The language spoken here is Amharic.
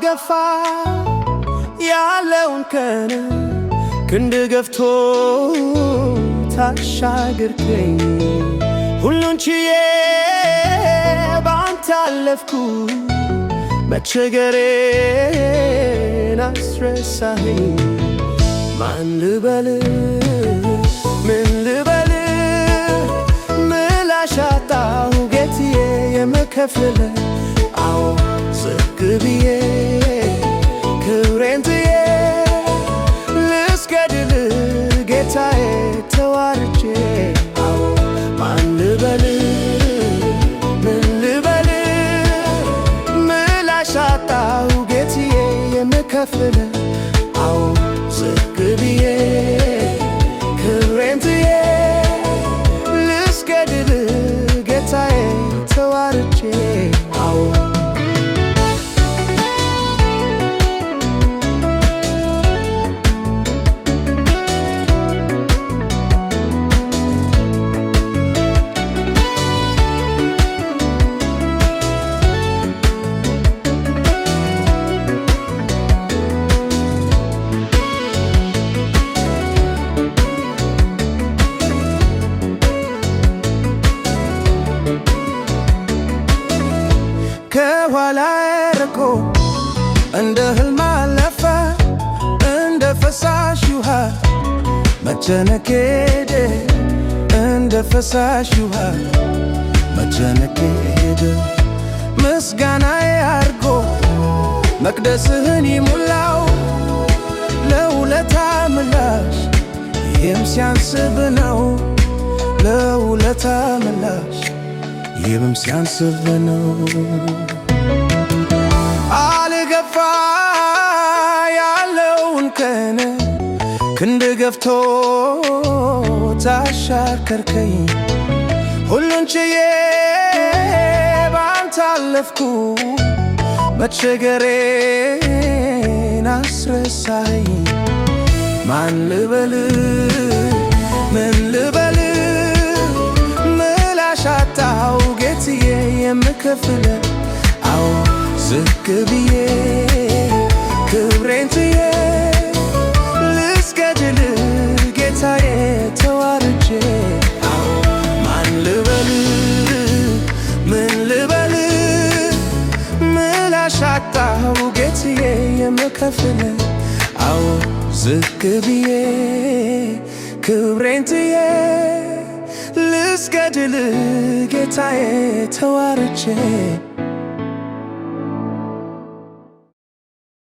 ገፋ ያለውን ቀን ክንድ ገፍቶ ታሻገርከኝ ሁሉን ችዬ ባንተ አለፍኩ መቸገሬን አስረሳኸኝ ማን ልበል ምን ልበል ምላሽ አጣሁ ጌትዬ የምከፍልህ አዎ ዝቅ ብዬ ክብሬን ትዬ ልስገድል ጌታዬ ተዋርጄ አዎ ማን ልበል ምን ልበል ምላሽ አጣሁ ጌትዬ የምከፍልህ አዎ ዝቅ ብዬ ክብሬን ትዬ ልስገድል ጌታዬ ተዋርጄ አዎ ከኋላ ርቆ እንደ ህልም አለፈ እንደ ፈሳሽ ውሃ መጨነቄ ሄደ እንደ ፈሳሽ ውሃ መጨነቄ ሄደ ምስጋናዬ አርጎ መቅደስህን ይሙላው ለውለታ ምላሽ ይህም ሲያንስብ ነው ለውለታ ምላሽ ይህም ሲያንስብ ነው አልገፋ ያለውን ቀን ክንድ ገፍቶ ታሻከርከኝ ሁሉን ችዬ ባንተ አለፍኩ መቸገሬን አስረሳኸኝ ማን ልበል ምን ልበል ምላሽ አጣሁ ጌትዬ የምከፍልህ አዎ ዝቅ ብዬ ክብሬን ትዬ ልስገድል ጌታዬ ተዋርጄ አዎ ማን ልበል ምን ልበል ምላሽ አጣሁ ጌትዬ የምከፍልህ አዎ ዝቅ ብዬ ክብሬን ትዬ ልስገድል ጌታዬ ተዋርጄ